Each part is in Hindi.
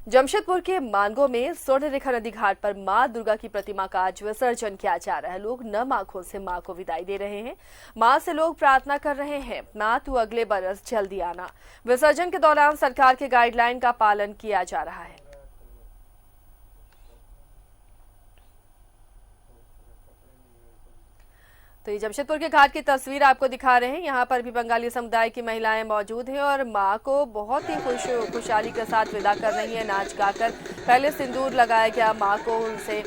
जमशेदपुर के मानगो में स्वर्णरेखा नदी घाट पर मां दुर्गा की प्रतिमा का आज विसर्जन किया जा रहा है। लोग नम आंखों से मां को विदाई दे रहे हैं। मां से लोग प्रार्थना कर रहे हैं, मां तू अगले बरस जल्दी आना। विसर्जन के दौरान सरकार के गाइडलाइन का पालन किया जा रहा है। तो ये जमशेदपुर के घाट की तस्वीर आपको दिखा रहे हैं। यहाँ पर भी बंगाली समुदाय की महिलाएं मौजूद हैं और मां को बहुत ही खुशहाली के साथ विदा कर रही है नाच गाकर। पहले सिंदूर लगाया गया, मां को उनसे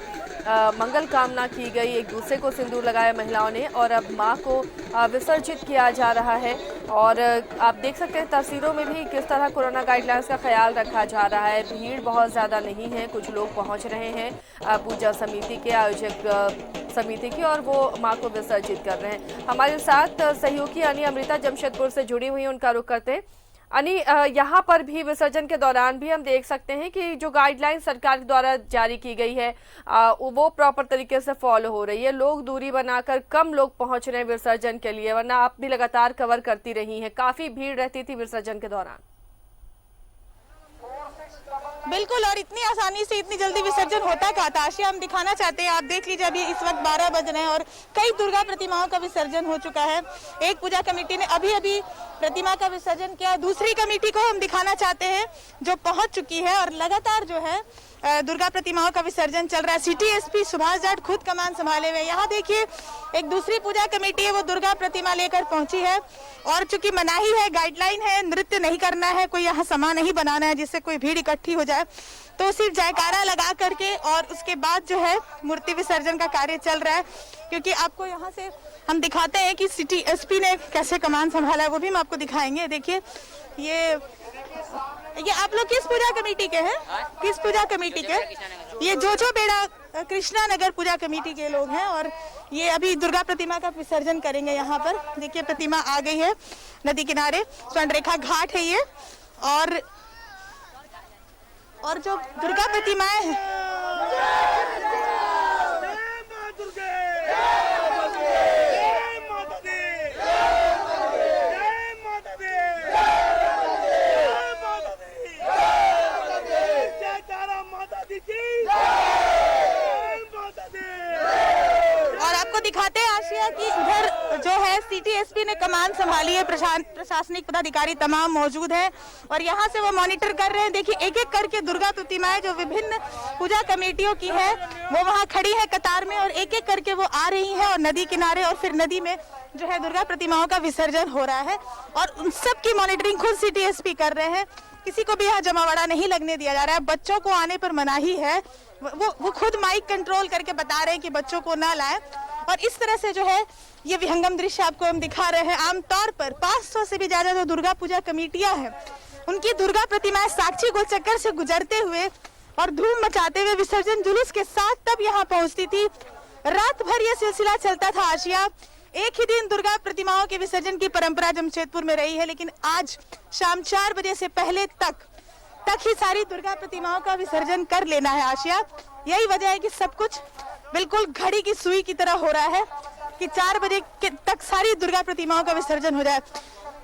मंगल कामना की गई, एक दूसरे को सिंदूर लगाया महिलाओं ने और अब मां को विसर्जित किया जा रहा है। और आप देख सकते हैं तस्वीरों में भी किस तरह कोरोना गाइडलाइंस का ख्याल रखा जा रहा है। भीड़ बहुत ज़्यादा नहीं है, कुछ लोग पहुंच रहे हैं पूजा समिति के आयोजक समिति की और वो मां को विसर्जित कर रहे हैं। हमारे साथ सहयोगी अनी अमृता जमशेदपुर से जुड़ी हुई हैं, उनका रुख करते हैं। अनी, यहाँ पर भी विसर्जन के दौरान भी हम देख सकते हैं कि जो गाइडलाइन सरकार द्वारा जारी की गई है वो प्रॉपर तरीके से फॉलो हो रही है। लोग दूरी बनाकर कम लोग पहुंच रहे हैं विसर्जन के लिए, वरना आप भी लगातार कवर करती रही हैं, काफी भीड़ रहती थी विसर्जन के दौरान। बिल्कुल, और इतनी आसानी से इतनी जल्दी विसर्जन होता कहाँ था आशिया, हम दिखाना चाहते हैं। आप देख लीजिए, अभी इस वक्त 12 बज रहे हैं और कई दुर्गा प्रतिमाओं का विसर्जन हो चुका है। एक पूजा कमेटी ने अभी प्रतिमा का विसर्जन किया, दूसरी कमेटी को हम दिखाना चाहते हैं जो पहुंच चुकी है और लगातार जो है दुर्गा प्रतिमाओं का विसर्जन चल रहा है। सिटी एसपी सुभाष जाट खुद कमान संभाले हुए। यहाँ देखिए, एक दूसरी पूजा कमेटी है वो दुर्गा प्रतिमा लेकर पहुंची है और चूंकि मनाही है, गाइडलाइन है, नृत्य नहीं करना है, कोई यहाँ समा नहीं बनाना है जिससे कोई भीड़ इकट्ठी हो जाए, तो सिर्फ जयकारा लगा करके और उसके बाद जो है मूर्ति विसर्जन का कार्य चल रहा है। क्योंकि आपको यहाँ से हम दिखाते हैं कि सिटी एसपी ने कैसे कमान संभाला है, वो भी हम आपको दिखाएंगे। देखिए, ये आप लोग किस पूजा कमेटी के हैं? किस पूजा कमेटी के? ये जो बेड़ा कृष्णा नगर पूजा कमेटी के लोग हैं और ये अभी दुर्गा प्रतिमा का विसर्जन करेंगे। यहाँ पर देखिए, प्रतिमा आ गई है नदी किनारे, स्वर्णरेखा घाट है ये। और जो दुर्गा प्रतिमाएं हैं दिखाते हैं आशिया की इधर जो है सिटी एसपी ने कमान संभाली है, प्रशासनिक पदाधिकारी तमाम मौजूद हैं और यहाँ से वो मॉनिटर कर रहे हैं। देखिए, एक एक करके दुर्गा प्रतिमाएं जो विभिन्न पूजा कमेटियों की है वो वहाँ खड़ी है कतार में और एक एक करके वो आ रही है और नदी किनारे और फिर नदी में जो है दुर्गा प्रतिमाओं का विसर्जन हो रहा है और उन सब की मॉनिटरिंग खुद सिटी एसपी कर रहे हैं। किसी को भी यहाँ जमावड़ा नहीं लगने दिया जा रहा है। बच्चों को आने पर मनाही है, वो खुद माइक कंट्रोल करके बता रहे हैं कि बच्चों को ना लाएं। और इस तरह से जो है ये विहंगम दृश्य आपको हम दिखा रहे हैं। आमतौर पर 500 से भी ज्यादा जो दुर्गा पूजा कमेटियां हैं उनकी दुर्गा प्रतिमाएं साक्षी गोल चक्कर से गुजरते हुए और धूम मचाते हुए विसर्जन जुलूस के साथ तब यहाँ पहुंचती थी। रात भर ये सिलसिला चलता था आशिया। एक ही दिन दुर्गा प्रतिमाओं के विसर्जन की परंपरा जमशेदपुर में रही है, लेकिन आज शाम 4 बजे से पहले तक ही सारी दुर्गा प्रतिमाओं का विसर्जन कर लेना है आशिया। यही वजह है कि सब कुछ बिल्कुल घड़ी की सुई की तरह हो रहा है कि 4 बजे तक सारी दुर्गा प्रतिमाओं का विसर्जन हो जाए।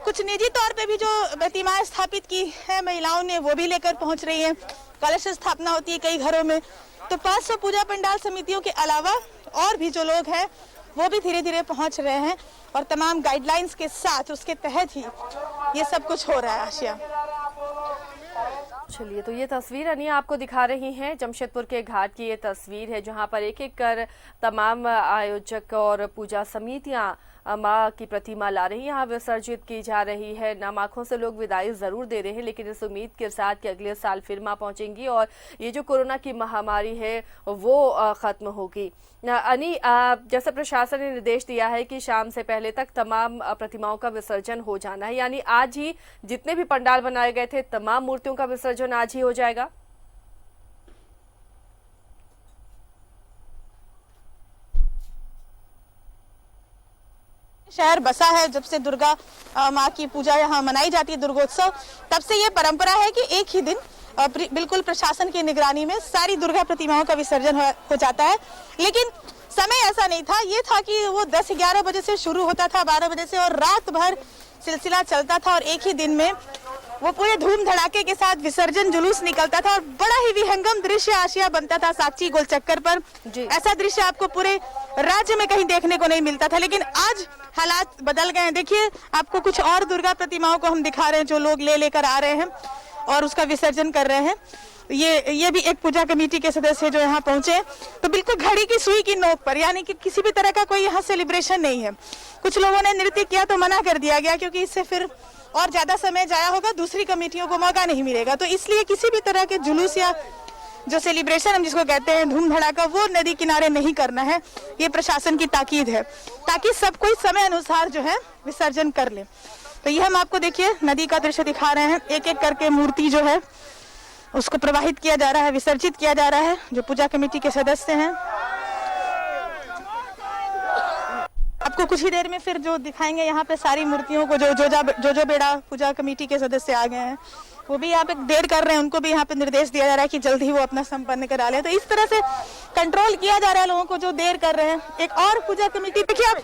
कुछ निजी तौर पे भी जो प्रतिमाएं स्थापित की है महिलाओं ने वो भी लेकर पहुंच रही हैं। कलश स्थापना होती है कई घरों में, तो 500 पूजा पंडाल समितियों के अलावा और भी जो लोग हैं वो भी धीरे धीरे पहुंच रहे हैं और तमाम गाइडलाइंस के साथ उसके तहत ही ये सब कुछ हो रहा है आशिया। चलिए, तो ये तस्वीर अनी आपको दिखा रही हैं, जमशेदपुर के घाट की ये तस्वीर है जहां पर एक एक कर तमाम आयोजक और पूजा समितियां मां की प्रतिमा ला रही हैं, यहाँ विसर्जित की जा रही है। नम आंखों से लोग विदाई जरूर दे रहे हैं, लेकिन इस उम्मीद के साथ कि अगले साल फिर मां पहुंचेंगी और ये जो कोरोना की महामारी है वो खत्म होगी। अनी, जैसे प्रशासन ने निर्देश दिया है कि शाम से पहले तक तमाम प्रतिमाओं का विसर्जन हो जाना है, यानी आज ही जितने भी पंडाल बनाए गए थे तमाम मूर्तियों का विसर्जन आज ही हो जाएगा। शहर बसा है जब से दुर्गा माँ की पूजा यहाँ मनाई जाती है, दुर्गोत्सव, तब से ये परंपरा है कि एक ही दिन बिल्कुल प्रशासन की निगरानी में सारी दुर्गा प्रतिमाओं का विसर्जन हो जाता है। लेकिन समय ऐसा नहीं था, ये था कि वो 10-11 बजे से शुरू होता था, 12 बजे से, और रात भर सिलसिला चलता था और एक ही दिन में वो पूरे धूम धड़ाके के साथ विसर्जन जुलूस निकलता था और बड़ा ही विहंगम दृश्य आशिया बनता था साक्षी गोल चक्कर पर। ऐसा दृश्य आपको पूरे राज्य में कहीं देखने को नहीं मिलता था, लेकिन आज हालात बदल गए हैं। देखिए, आपको कुछ और दुर्गा प्रतिमाओं को हम दिखा रहे हैं जो लोग लेकर आ रहे हैं और उसका विसर्जन कर रहे हैं। ये भी एक पूजा कमेटी के सदस्य जो यहाँ पहुंचे, तो बिल्कुल घड़ी की सुई की नोक पर, यानी कि किसी भी तरह का कोई यहाँ सेलिब्रेशन नहीं है। कुछ लोगों ने नृत्य किया तो मना कर दिया गया, क्योंकि इससे फिर और ज्यादा समय जाया होगा, दूसरी कमेटियों को मौका नहीं मिलेगा। तो इसलिए किसी भी तरह के जुलूस या जो सेलिब्रेशन हम जिसको कहते हैं धूम धड़ाका, वो नदी किनारे नहीं करना है। ये प्रशासन की ताकीद है, ताकि सब कोई समय अनुसार जो है विसर्जन कर ले। तो ये हम आपको देखिए नदी का दृश्य दिखा रहे हैं। एक एक करके मूर्ति जो है उसको प्रवाहित किया जा रहा है, विसर्जित किया जा रहा है। जो पूजा कमेटी के सदस्य हैं, आपको कुछ ही देर में फिर जो दिखाएंगे यहाँ पे सारी मूर्तियों को, जो बेड़ा पूजा कमेटी के सदस्य आ गए हैं, वो भी यहाँ पे देर कर रहे हैं। उनको भी यहाँ पे निर्देश दिया जा रहा है कि जल्दी ही वो अपना संपन्न करा ले। तो इस तरह से कंट्रोल किया जा रहा है लोगों को जो देर कर रहे हैं। एक और पूजा कमेटी देखिए, आप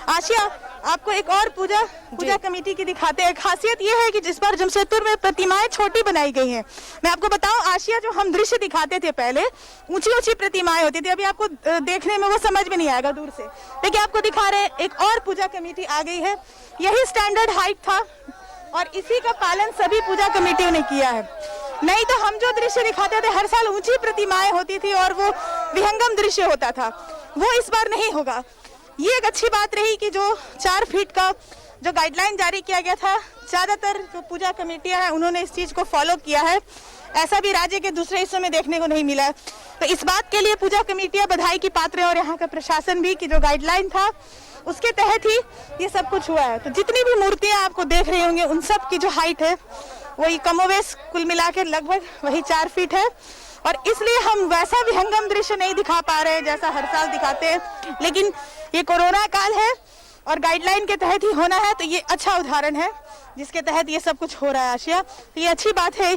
आशिया, आपको एक और पूजा कमेटी की दिखाते हैं। खासियत ये है कि जिस बार जमशेदपुर में प्रतिमाएं छोटी बनाई गई हैं। मैं आपको बताऊं आशिया, जो हम दृश्य दिखाते थे पहले, ऊंची ऊंची प्रतिमाएं होती थी। अभी आपको देखने में वो समझ में नहीं आएगा दूर से। देखिए, आपको दिखा रहे हैं एक और पूजा कमेटी आ गई है। यही स्टैंडर्ड हाइट था और इसी का पालन सभी पूजा कमेटियों ने किया है। नहीं तो हम जो दृश्य दिखाते थे, हर साल ऊंची प्रतिमाएं होती थी और वो विहंगम दृश्य होता था, वो इस बार नहीं होगा। ये एक अच्छी बात रही कि जो 4 फीट का जो गाइडलाइन जारी किया गया था, ज्यादातर जो पूजा कमेटियां हैं उन्होंने इस चीज को फॉलो किया है। ऐसा भी राज्य के दूसरे हिस्सों में देखने को नहीं मिला है। तो इस बात के लिए पूजा कमेटियां बधाई की पात्र है और यहाँ का प्रशासन भी, कि जो गाइडलाइन था उसके तहत ही ये सब कुछ हुआ है। तो जितनी भी मूर्तियां आपको देख रही होंगी, उन सब की जो हाइट है वही कमोवेश कुल मिलाकर लगभग वही 4 फीट है। और इसलिए हम वैसा विहंगम दृश्य नहीं दिखा पा रहे हैं जैसा हर साल दिखाते हैं। लेकिन ये कोरोना काल है और गाइडलाइन के तहत ही होना है, तो ये अच्छा उदाहरण है जिसके तहत ये सब कुछ हो रहा है आशिया। तो ये अच्छी बात है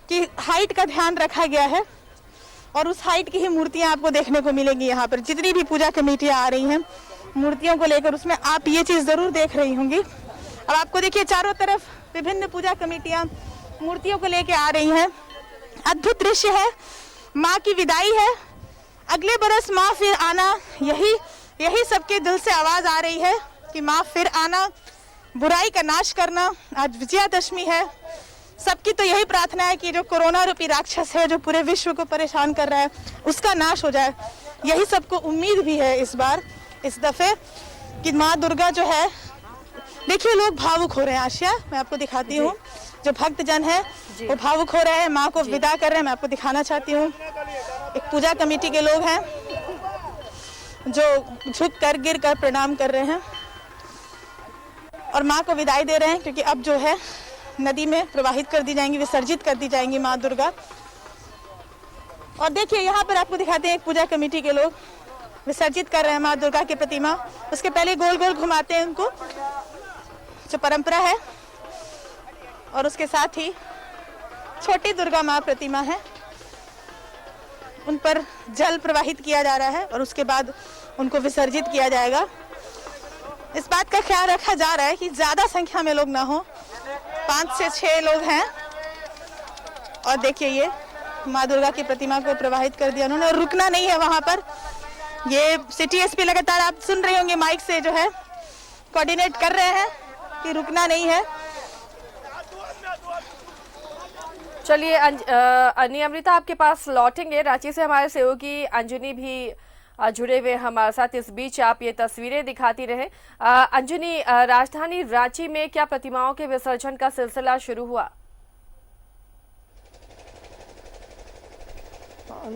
कि हाइट का ध्यान रखा गया है और उस हाइट की ही मूर्तियां आपको देखने को मिलेंगी यहाँ पर। जितनी भी पूजा कमेटियां आ रही हैं मूर्तियों को लेकर, उसमें आप ये चीज जरूर देख रही होंगी। अब आपको देखिए, चारों तरफ विभिन्न पूजा कमेटियां मूर्तियों को लेकर आ रही हैं। अद्भुत दृश्य है। माँ की विदाई है, अगले बरस माँ फिर आना, यही सबके दिल से आवाज आ रही है कि माँ फिर आना, बुराई का नाश करना। आज विजयादशमी है। सबकी तो यही प्रार्थना है कि जो कोरोना रूपी राक्षस है जो पूरे विश्व को परेशान कर रहा है, उसका नाश हो जाए। यही सबको उम्मीद भी है इस दफे कि माँ दुर्गा जो है, देखिए लोग भावुक हो रहे हैं आशिया। मैं आपको दिखाती हूँ, जो भक्तजन है वो भावुक हो रहे हैं, माँ को विदा कर रहे हैं। मैं आपको दिखाना चाहती हूँ, एक पूजा कमेटी के लोग हैं जो झुक कर गिर कर प्रणाम कर रहे हैं और माँ को विदाई दे रहे हैं, क्योंकि अब जो है नदी में प्रवाहित कर दी जाएंगी, विसर्जित कर दी जाएंगी माँ दुर्गा। और देखिए यहाँ पर आपको दिखाते हैं, एक पूजा कमेटी के लोग विसर्जित कर रहे हैं माँ दुर्गा की प्रतिमा। उसके पहले गोल गोल घुमाते हैं उनको, जो परंपरा है। और उसके साथ ही छोटी दुर्गा माँ प्रतिमा है, उन पर जल प्रवाहित किया जा रहा है और उसके बाद उनको विसर्जित किया जाएगा। इस बात का ख्याल रखा जा रहा है कि ज्यादा संख्या में लोग ना हो, 5 से 6 लोग हैं। और देखिए, ये माँ दुर्गा की प्रतिमा को प्रवाहित कर दिया उन्होंने, और रुकना नहीं है वहां पर। ये सिटी एसपी लगातार आप सुन रहे होंगे माइक से जो है कोऑर्डिनेट कर रहे हैं कि रुकना नहीं है। चलिए अमृता, आपके पास लौटेंगे। रांची से हमारे सहयोगी अंजनी भी जुड़े हुए हमारे साथ। इस बीच आप ये तस्वीरें दिखाती रहे। अंजनी, राजधानी रांची में क्या प्रतिमाओं के विसर्जन का सिलसिला शुरू हुआ?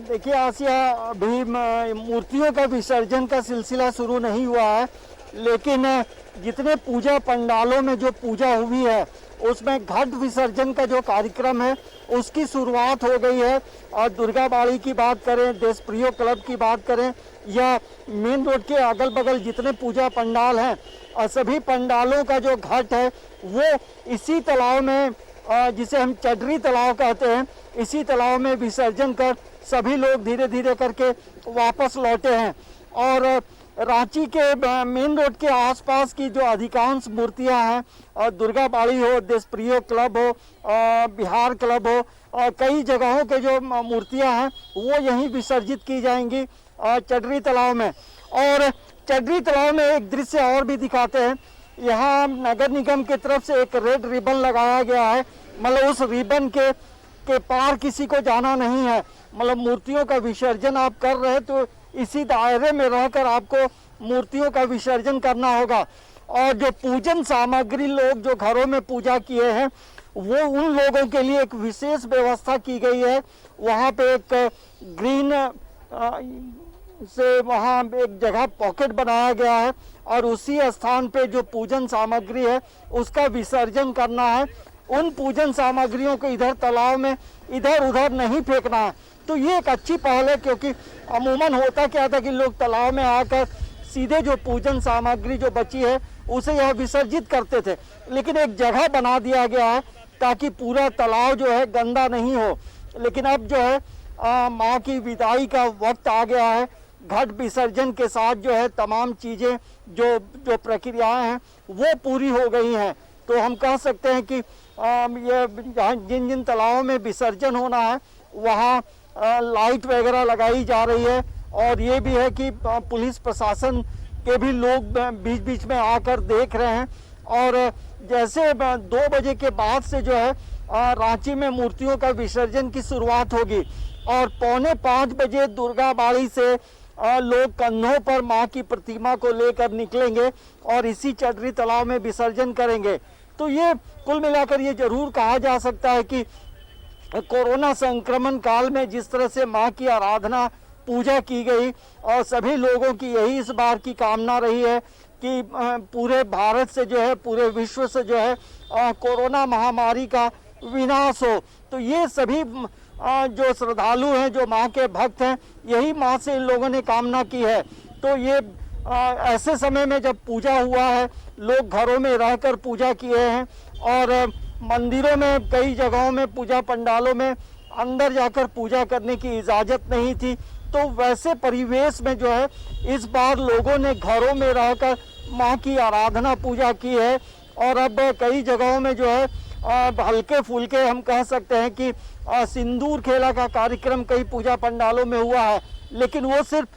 देखिए आसिया, अभी मूर्तियों का विसर्जन का सिलसिला शुरू नहीं हुआ है, लेकिन जितने पूजा पंडालों में जो पूजा हुई है उसमें घट विसर्जन का जो कार्यक्रम है उसकी शुरुआत हो गई है। और दुर्गा बाड़ी की बात करें, देशप्रियो क्लब की बात करें, या मेन रोड के अगल बगल जितने पूजा पंडाल हैं, और सभी पंडालों का जो घट है वो इसी तालाब में, जिसे हम चडरी तालाब कहते हैं, इसी तालाब में विसर्जन कर सभी लोग धीरे धीरे करके वापस लौटे हैं। और रांची के मेन रोड के आसपास की जो अधिकांश मूर्तियां हैं, और दुर्गा बाड़ी हो, देशप्रिय क्लब हो, बिहार क्लब हो, और कई जगहों के जो मूर्तियां हैं वो यहीं विसर्जित की जाएंगी चडरी तालाब में। और चडरी तालाब में एक दृश्य और भी दिखाते हैं। यहाँ नगर निगम की तरफ से एक रेड रिबन लगाया गया है, मतलब उस रिबन के पार किसी को जाना नहीं है। मतलब मूर्तियों का विसर्जन आप कर रहे हैं तो इसी दायरे में रहकर आपको मूर्तियों का विसर्जन करना होगा। और जो पूजन सामग्री लोग जो घरों में पूजा किए हैं वो उन लोगों के लिए एक विशेष व्यवस्था की गई है। वहाँ पे एक ग्रीन से वहाँ एक जगह पॉकेट बनाया गया है और उसी स्थान पे जो पूजन सामग्री है उसका विसर्जन करना है। उन पूजन सामग्रियों को इधर तालाब में इधर उधर नहीं फेंकना है। तो ये एक अच्छी पहल है, क्योंकि अमूमन होता क्या था कि लोग तालाब में आकर सीधे जो पूजन सामग्री जो बची है उसे यह विसर्जित करते थे, लेकिन एक जगह बना दिया गया है ताकि पूरा तालाब जो है गंदा नहीं हो। लेकिन अब जो है माँ की विदाई का वक्त आ गया है। घट विसर्जन के साथ जो है तमाम चीज़ें जो प्रक्रियाएं हैं वो पूरी हो गई हैं। तो हम कह सकते हैं कि ये जिन जिन तालाबों में विसर्जन होना है वहाँ लाइट वगैरह लगाई जा रही है। और ये भी है कि पुलिस प्रशासन के भी लोग बीच बीच में आकर देख रहे हैं। और जैसे 2 बजे के बाद से जो है रांची में मूर्तियों का विसर्जन की शुरुआत होगी और 4:45 बजे दुर्गा बाड़ी से लोग कंधों पर मां की प्रतिमा को लेकर निकलेंगे और इसी चडरी तालाब में विसर्जन करेंगे। तो ये कुल मिलाकर ये जरूर कहा जा सकता है कि कोरोना संक्रमण काल में जिस तरह से मां की आराधना पूजा की गई और सभी लोगों की यही इस बार की कामना रही है कि पूरे भारत से जो है पूरे विश्व से जो है कोरोना महामारी का विनाश हो। तो ये सभी जो श्रद्धालु हैं, जो माँ के भक्त हैं, यही माँ से इन लोगों ने कामना की है। तो ये ऐसे समय में जब पूजा हुआ है, लोग घरों में रहकर पूजा किए हैं और मंदिरों में कई जगहों में पूजा पंडालों में अंदर जाकर पूजा करने की इजाज़त नहीं थी। तो वैसे परिवेश में जो है इस बार लोगों ने घरों में रहकर माँ की आराधना पूजा की है। और अब कई जगहों में जो है हल्के फुल्के हम कह सकते हैं कि सिंदूर खेला का कार्यक्रम कई पूजा पंडालों में हुआ है, लेकिन वो सिर्फ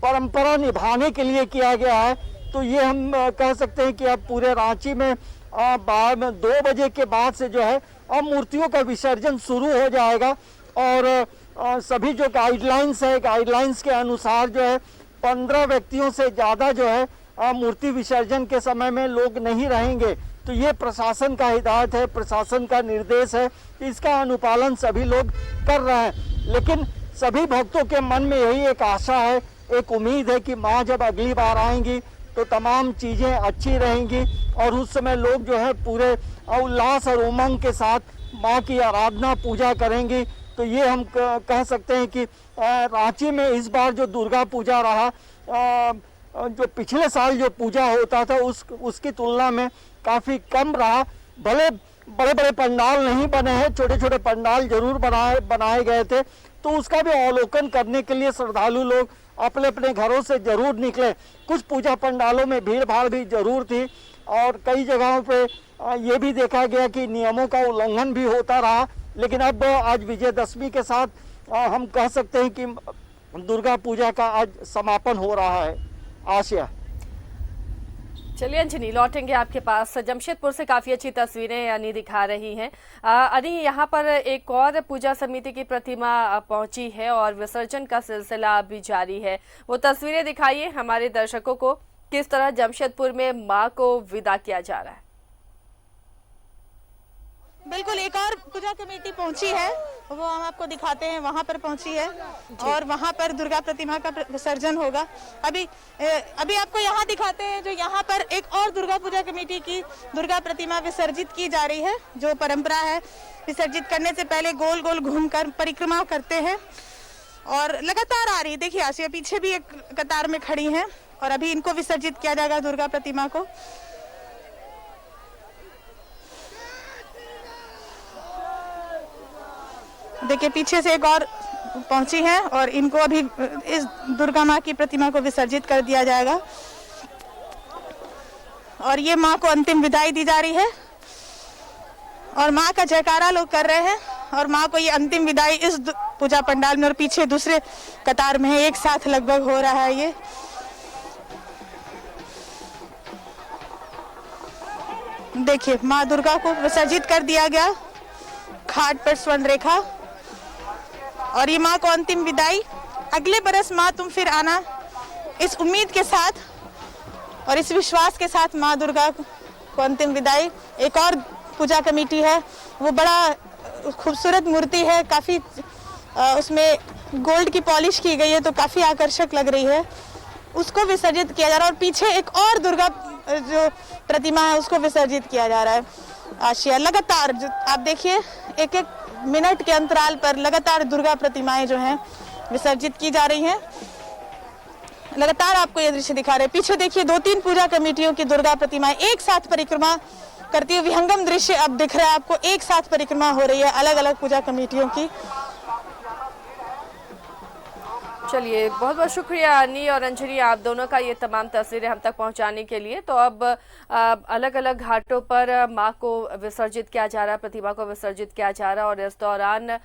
परंपरा निभाने के लिए किया गया है। तो ये हम कह सकते हैं कि अब पूरे रांची में 2 बजे के बाद से जो है अब मूर्तियों का विसर्जन शुरू हो जाएगा। और सभी जो गाइडलाइंस है, गाइडलाइंस के अनुसार जो है 15 व्यक्तियों से ज़्यादा जो है मूर्ति विसर्जन के समय में लोग नहीं रहेंगे। तो ये प्रशासन का हिदायत है, प्रशासन का निर्देश है, इसका अनुपालन सभी लोग कर रहे हैं। लेकिन सभी भक्तों के मन में यही एक आशा है, एक उम्मीद है कि माँ जब अगली बार आएंगी तो तमाम चीज़ें अच्छी रहेंगी और उस समय लोग जो है पूरे उल्लास और उमंग के साथ माँ की आराधना पूजा करेंगी। तो ये हम कह सकते हैं कि रांची में इस बार जो दुर्गा पूजा रहा, जो पिछले साल जो पूजा होता था उसकी तुलना में काफ़ी कम रहा। भले बड़े बड़े पंडाल नहीं बने हैं, छोटे छोटे पंडाल जरूर बनाए गए थे। तो उसका भी अवलोकन करने के लिए श्रद्धालु लोग अपने अपने घरों से जरूर निकले। कुछ पूजा पंडालों में भीड़ भाड़ भी जरूर थी और कई जगहों पे ये भी देखा गया कि नियमों का उल्लंघन भी होता रहा। लेकिन अब आज विजयदशमी के साथ हम कह सकते हैं कि दुर्गा पूजा का आज समापन हो रहा है। आसिया, चलिए अंजनी, लौटेंगे आपके पास। जमशेदपुर से काफी अच्छी तस्वीरें यानी दिखा रही हैं। अनी, यहाँ पर एक और पूजा समिति की प्रतिमा पहुंची है और विसर्जन का सिलसिला अभी जारी है। वो तस्वीरें दिखाइए हमारे दर्शकों को, किस तरह जमशेदपुर में मां को विदा किया जा रहा है। बिल्कुल, एक और पूजा कमेटी पहुंची है, वो हम आपको दिखाते हैं। वहां पर पहुंची है और वहां पर दुर्गा प्रतिमा का विसर्जन होगा। अभी आपको यहाँ दिखाते हैं, जो यहाँ पर एक और दुर्गा पूजा कमेटी की दुर्गा प्रतिमा विसर्जित की जा रही है। जो परंपरा है, विसर्जित करने से पहले गोल गोल घूमकर परिक्रमा करते हैं और लगातार आ रही है। देखिए आसिया पीछे भी एक कतार में खड़ी हैं और अभी इनको विसर्जित किया जाएगा दुर्गा प्रतिमा को। देखिए पीछे से एक और पहुंची हैं और इनको अभी इस दुर्गा माँ की प्रतिमा को विसर्जित कर दिया जाएगा और ये माँ को अंतिम विदाई दी जा रही है और माँ का जयकारा लोग कर रहे हैं और माँ को ये अंतिम विदाई इस पूजा पंडाल में और पीछे दूसरे कतार में है, एक साथ लगभग हो रहा है। ये देखिए माँ दुर्गा को विसर्जित कर दिया गया घाट पर स्वर्ण रेखा और ये माँ को अंतिम विदाई। अगले बरस माँ तुम फिर आना, इस उम्मीद के साथ और इस विश्वास के साथ माँ दुर्गा को अंतिम विदाई। एक और पूजा कमेटी है, वो बड़ा खूबसूरत मूर्ति है, काफ़ी उसमें गोल्ड की पॉलिश की गई है तो काफ़ी आकर्षक लग रही है, उसको विसर्जित किया जा रहा है और पीछे एक और दुर्गा जो प्रतिमा है उसको विसर्जित किया जा रहा है। आशिया लगातार जो आप देखिए एक एक मिनट के अंतराल पर लगातार दुर्गा प्रतिमाएं जो हैं विसर्जित की जा रही हैं। लगातार आपको ये दृश्य दिखा रहे हैं। पीछे देखिए 2-3 पूजा कमेटियों की दुर्गा प्रतिमाएं एक साथ परिक्रमा करती हुई विहंगम दृश्य अब दिख रहा है आपको। एक साथ परिक्रमा हो रही है अलग अलग पूजा कमेटियों की। चलिए, बहुत बहुत शुक्रिया अन्नी और अंजलि, आप दोनों का ये तमाम तस्वीरें हम तक पहुंचाने के लिए। तो अब अलग अलग घाटों पर मां को विसर्जित किया जा रहा है, प्रतिमा को विसर्जित किया जा रहा है और इस दौरान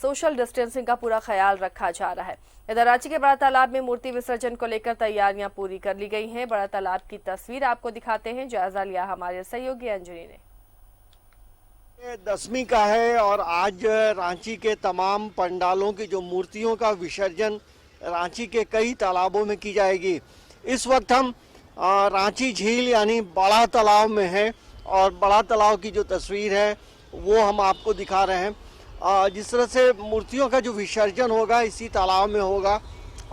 सोशल डिस्टेंसिंग का पूरा ख्याल रखा जा रहा है। इधर रांची के बड़ा तालाब में मूर्ति विसर्जन को लेकर तैयारियां पूरी कर ली गई हैं। बड़ा तालाब की तस्वीर आपको दिखाते हैं, जायजा लिया हमारे सहयोगी अंजलि ने। 10वीं का है और आज रांची के तमाम पंडालों की जो मूर्तियों का विसर्जन रांची के कई तालाबों में की जाएगी। इस वक्त हम रांची झील यानी बड़ा तालाब में हैं और बड़ा तालाब की जो तस्वीर है वो हम आपको दिखा रहे हैं। जिस तरह से मूर्तियों का जो विसर्जन होगा इसी तालाब में होगा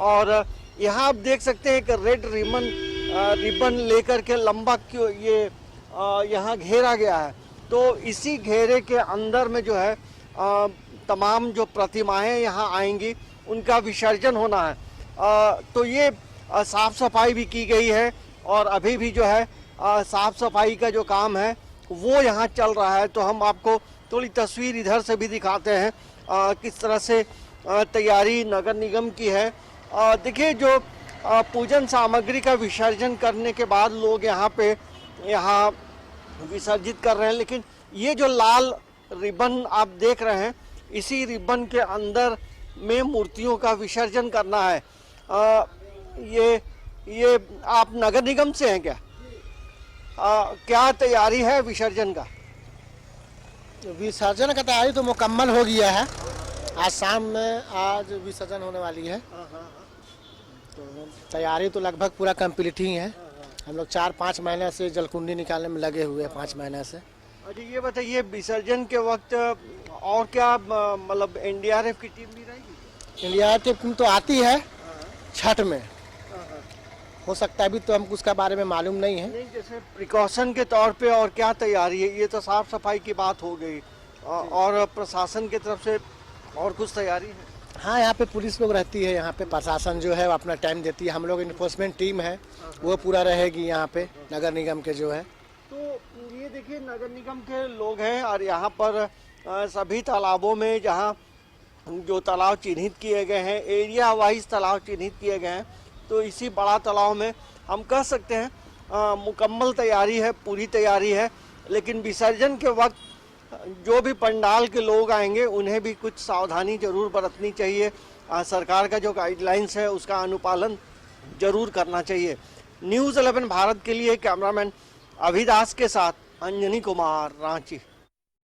और यहाँ आप देख सकते हैं कि रेड रिबन लेकर के लंबा ये यहाँ घेरा गया है। तो इसी घेरे के अंदर में जो है तमाम जो प्रतिमाएं यहाँ आएंगी उनका विसर्जन होना है। तो ये साफ सफाई भी की गई है और अभी भी जो है साफ सफाई का जो काम है वो यहाँ चल रहा है। तो हम आपको थोड़ी तस्वीर इधर से भी दिखाते हैं किस तरह से तैयारी नगर निगम की है। देखिए जो पूजन सामग्री का विसर्जन करने के बाद लोग यहाँ विसर्जित कर रहे हैं, लेकिन ये जो लाल रिबन आप देख रहे हैं इसी रिबन के अंदर में मूर्तियों का विसर्जन करना है। ये आप नगर निगम से हैं क्या? क्या तैयारी है विसर्जन का? विसर्जन का तैयारी तो मुकम्मल हो गया है। आज शाम में आज विसर्जन होने वाली है तो तैयारी तो लगभग पूरा कंप्लीट ही है। हम लोग 4-5 महीने से जलकुंडी निकालने में लगे हुए हैं, 5 महीने से। अच्छा ये बताइए विसर्जन के वक्त और क्या मतलब एनडीआरएफ की टीम भी रहेगी? एनडीआरएफ की टीम तो आती है छठ में, हो सकता है अभी तो हमको उसका बारे में मालूम नहीं है। नहीं, जैसे प्रिकॉशन के तौर पे और क्या तैयारी है? ये तो साफ सफाई की बात हो गई और प्रशासन की तरफ से और कुछ तैयारी है? हाँ, यहाँ पे पुलिस लोग रहती है, यहाँ पे प्रशासन जो है वो अपना टाइम देती है। हम लोग इन्फोर्समेंट टीम है वो पूरा रहेगी यहाँ पे नगर निगम के जो है। तो ये देखिए नगर निगम के लोग हैं और यहाँ पर सभी तालाबों में जहाँ जो तालाब चिन्हित किए गए हैं एरिया वाइज तालाब चिन्हित किए गए हैं, तो इसी बड़ा तालाब में हम कह सकते हैं मुकम्मल तैयारी है, पूरी तैयारी है। लेकिन विसर्जन के वक्त जो भी पंडाल के लोग आएंगे उन्हें भी कुछ सावधानी जरूर बरतनी चाहिए। सरकार का जो गाइडलाइंस है उसका अनुपालन जरूर करना चाहिए। न्यूज़ 11 भारत के लिए कैमरामैन अभिदास के साथ अंजनी कुमार, रांची।